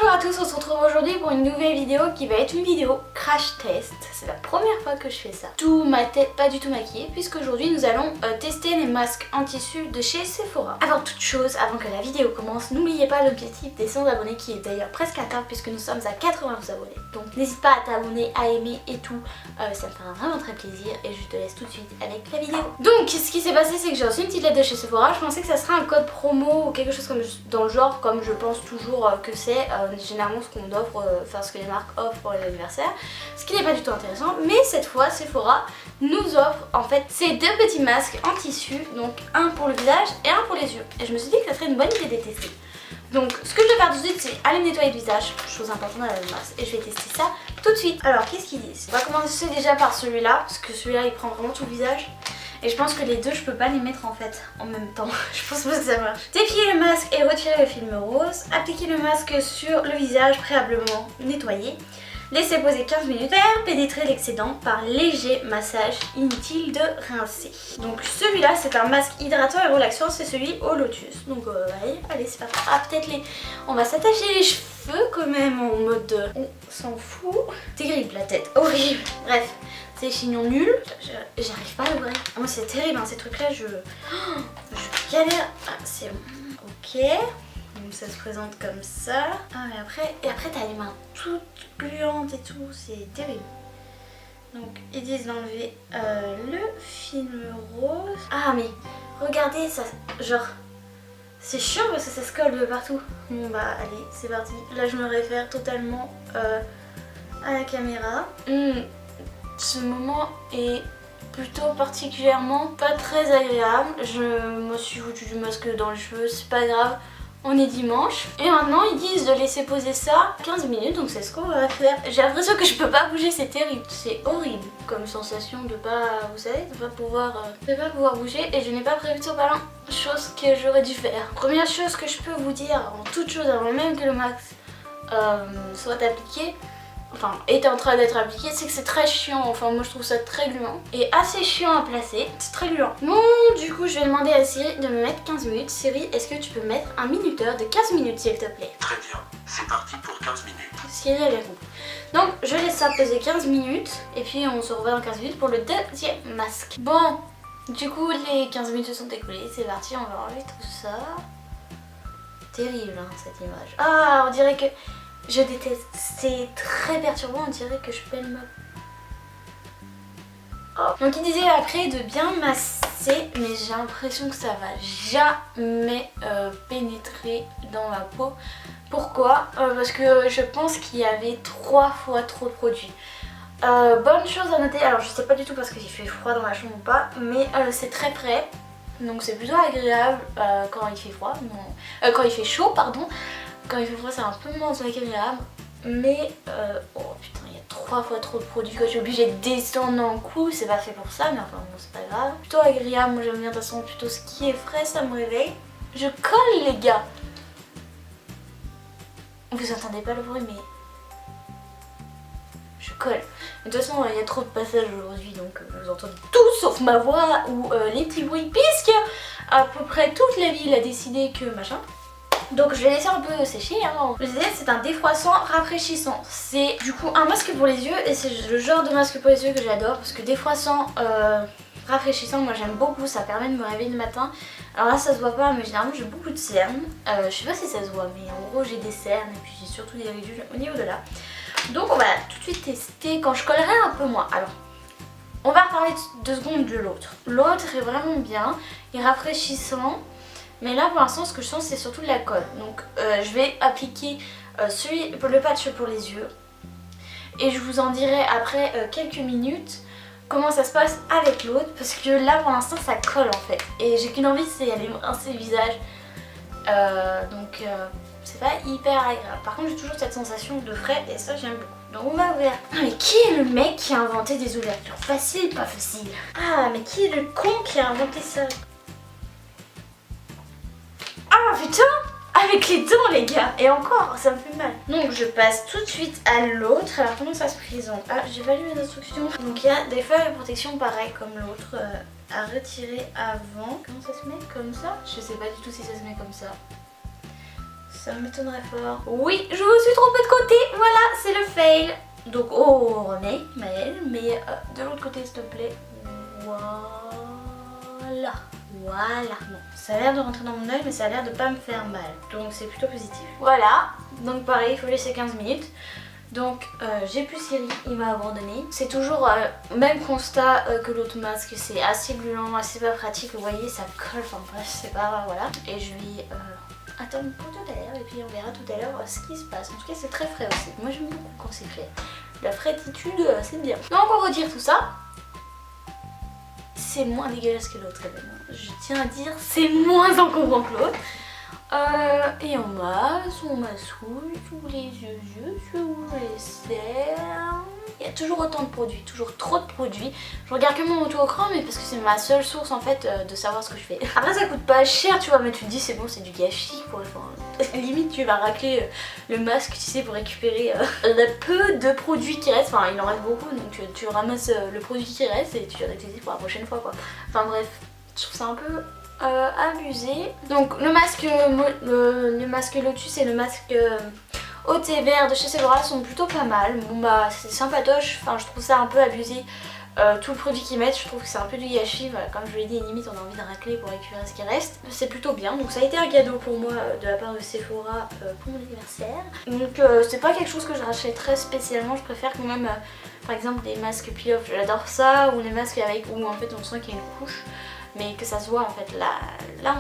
Bonjour à tous, on se retrouve aujourd'hui pour une nouvelle vidéo qui va être une vidéo crash test. C'est la première fois que je fais ça. Tout ma tête pas du tout maquillée puisqu'aujourd'hui nous allons tester les masques en tissu de chez Sephora. Avant toute chose, avant que la vidéo commence, n'oubliez pas l'objectif des 100 abonnés qui est d'ailleurs presque atteint puisque nous sommes à 92 abonnés. Donc n'hésite pas à t'abonner, à aimer et tout, ça me fera vraiment très plaisir et je te laisse tout de suite avec la vidéo. Donc ce qui s'est passé c'est que j'ai reçu une petite lettre de chez Sephora, je pensais que ça serait un code promo ou quelque chose comme dans le genre comme je pense toujours que c'est généralement ce qu'on offre, enfin ce que les marques offrent pour les anniversaires, ce qui n'est pas du tout intéressant, mais cette fois Sephora nous offre en fait ces deux petits masques en tissu, donc un pour le visage et un pour les yeux. Et je me suis dit que ça serait une bonne idée de les tester. Donc ce que je vais faire tout de suite c'est aller me nettoyer le visage, chose importante dans la masse, et je vais tester ça tout de suite. Alors qu'est-ce qu'ils disent? On va commencer déjà par celui-là, parce que celui-là il prend vraiment tout le visage. Et je pense que les deux je peux pas les mettre en fait en même temps. Je pense pas que ça marche. Dépliez le masque et retirez le film rose. Appliquez le masque sur le visage préalablement nettoyé. Laissez poser 15 minutes. Faire pénétrer l'excédent par léger massage. Inutile de rincer. Donc celui-là c'est un masque hydratant et relaxant. C'est celui au lotus. Donc allez c'est parti. Ah peut-être on va s'attacher les cheveux quand même en mode on s'en fout. Terrible la tête. Horrible. Bref. C'est chignon nul, j'arrive pas à l'ouvrir. Oh, c'est terrible hein, ces trucs là, je galère. Ah, c'est bon, ok. Donc ça se présente comme ça. Ah mais après t'as les mains toutes gluantes et tout, c'est terrible. Donc ils disent d'enlever le film rose. Ah mais regardez ça, genre c'est chiant parce que ça se colle de partout. Bon bah allez c'est parti. Là je me réfère totalement à la caméra. Ce moment est plutôt particulièrement pas très agréable. Je me suis foutu du masque dans les cheveux, c'est pas grave, on est dimanche. Et maintenant ils disent de laisser poser ça 15 minutes, donc c'est ce qu'on va faire. J'ai l'impression que je peux pas bouger, c'est terrible. C'est horrible comme sensation de pas, vous savez, de pas pouvoir bouger. Et je n'ai pas prévu de sopalin, chose que j'aurais dû faire. Première chose que je peux vous dire, avant toute chose, avant même que le max soit appliqué, enfin est en train d'être appliqué, c'est que c'est très chiant, enfin moi je trouve ça très gluant et assez chiant à placer, c'est très gluant. Bon du coup je vais demander à Siri de me mettre 15 minutes. Siri, est-ce que tu peux mettre un minuteur de 15 minutes s'il te plaît? Très bien, c'est parti pour 15 minutes. Siri a bien compris. Donc je laisse ça peser 15 minutes et puis on se revoit dans 15 minutes pour le deuxième masque. Bon du coup les 15 minutes se sont écoulées, c'est parti, on va enlever tout ça. Terrible hein, cette image. Ah on dirait que... Je déteste, c'est très perturbant, on dirait que je pèle ma... Oh. Donc il disait après de bien masser, mais j'ai l'impression que ça va jamais pénétrer dans ma peau. Pourquoi? Parce que je pense qu'il y avait 3 fois trop de produits. Bonne chose à noter, alors je sais pas du tout parce qu'il fait froid dans la chambre ou pas, mais c'est très frais. Donc c'est plutôt agréable quand il fait froid, quand il fait chaud pardon. Quand il fait froid c'est un peu moins agréable, mais oh putain il y a 3 fois trop de produits que je suis obligée de descendre en coup, c'est pas fait pour ça mais enfin bon c'est pas grave. Plutôt agréable, moi j'aime bien de toute façon plutôt ce qui est frais, ça me réveille. Je colle les gars. Vous entendez pas le bruit mais je colle. Mais de toute façon il y a trop de passages aujourd'hui donc vous entendez tout sauf ma voix ou les petits bruits puisque à peu près toute la ville a décidé que machin. Donc je vais laisser un peu sécher hein. Je disais c'est un défroissant rafraîchissant. C'est du coup un masque pour les yeux et c'est le genre de masque pour les yeux que j'adore parce que défroissant rafraîchissant moi j'aime beaucoup, ça permet de me réveiller le matin. Alors là ça se voit pas mais généralement j'ai beaucoup de cernes. Je sais pas si ça se voit mais en gros j'ai des cernes et puis j'ai surtout des ridules au niveau de là. Donc on va tout de suite tester quand je collerai un peu moins. Alors on va reparler 2 secondes de l'autre. L'autre est vraiment bien, il est rafraîchissant. Mais là pour l'instant ce que je sens c'est surtout de la colle. Donc je vais appliquer le patch pour les yeux. Et je vous en dirai après quelques minutes comment ça se passe avec l'autre. Parce que là pour l'instant ça colle en fait. Et j'ai qu'une envie c'est d'aller me rincer le visage. C'est pas hyper agréable. Par contre j'ai toujours cette sensation de frais et ça j'aime beaucoup. Donc on va ouvrir. Ah mais qui est le mec qui a inventé des ouvertures? Facile, pas facile. Ah mais qui est le con qui a inventé ça? Ah putain, avec les dents les gars. Et encore ça me fait mal. Donc je passe tout de suite à l'autre. Alors comment ça se présente? Ah j'ai pas lu les instructions. Donc il y a des feuilles de protection pareil comme l'autre à retirer avant. Comment ça se met? Comme ça? Je sais pas du tout si ça se met comme ça. ça m'étonnerait fort. Oui, je me suis trompée de côté, voilà, c'est le fail. Donc on remet, mais de l'autre côté s'il te plaît. Voilà. Voilà. Bon, ça a l'air de rentrer dans mon œil, mais ça a l'air de pas me faire mal. Donc c'est plutôt positif. Voilà. Donc pareil, il faut laisser 15 minutes. Donc j'ai plus Cyril, il m'a abandonné. C'est toujours même constat que l'autre masque, c'est assez gluant, assez pas pratique. Vous voyez, ça colle, enfin bref, c'est pas, voilà. Et je vais attendre pour tout à l'heure et puis on verra tout à l'heure ce qui se passe. En tout cas, c'est très frais aussi. Moi j'aime beaucoup quand c'est frais. La fraîtitude, c'est bien. Donc on retire tout ça. C'est moins dégueulasse que l'autre, je tiens à dire, c'est moins encombrant que l'autre. Et on massouille tous les yeux, sur les cernes. Il y a toujours autant de produits, toujours trop de produits. Je regarde que mon auto-écran, mais parce que c'est ma seule source en fait de savoir ce que je fais. Après ça coûte pas cher, tu vois, mais tu te dis c'est bon, c'est du gâchis quoi. Enfin, limite tu vas racler le masque, tu sais, pour récupérer le peu de produits qui restent. Enfin il en reste beaucoup, donc tu ramasses le produit qui reste et tu l'utilises pour la prochaine fois quoi. Enfin bref, je trouve ça un peu abusé. Donc le masque Lotus et le masque au thé vert de chez Sephora sont plutôt pas mal. Bon bah c'est sympatoche, enfin je trouve ça un peu abusé. Tout le produit qu'ils mettent, je trouve que c'est un peu du gâchis. Voilà, comme je vous l'ai dit, limite on a envie de racler pour récupérer ce qui reste. C'est plutôt bien, donc ça a été un cadeau pour moi de la part de Sephora pour mon anniversaire. Donc c'est pas quelque chose que je rachèterais spécialement, je préfère quand même par exemple des masques peel-off, j'adore ça, ou les masques avec où en fait on sent qu'il y a une couche. Mais que ça se voit en fait, là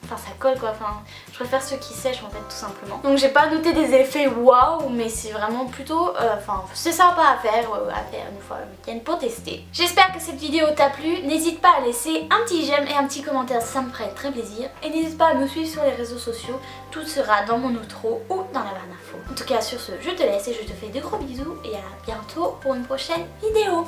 enfin ça colle quoi, enfin je préfère ceux qui sèchent en fait tout simplement. Donc j'ai pas noté des effets waouh, mais c'est vraiment plutôt, enfin c'est sympa à faire une fois le week-end pour tester. J'espère que cette vidéo t'a plu, n'hésite pas à laisser un petit j'aime et un petit commentaire, ça me ferait très plaisir. Et n'hésite pas à me suivre sur les réseaux sociaux, tout sera dans mon outro ou dans la barre d'infos. En tout cas sur ce, je te laisse et je te fais de gros bisous et à bientôt pour une prochaine vidéo.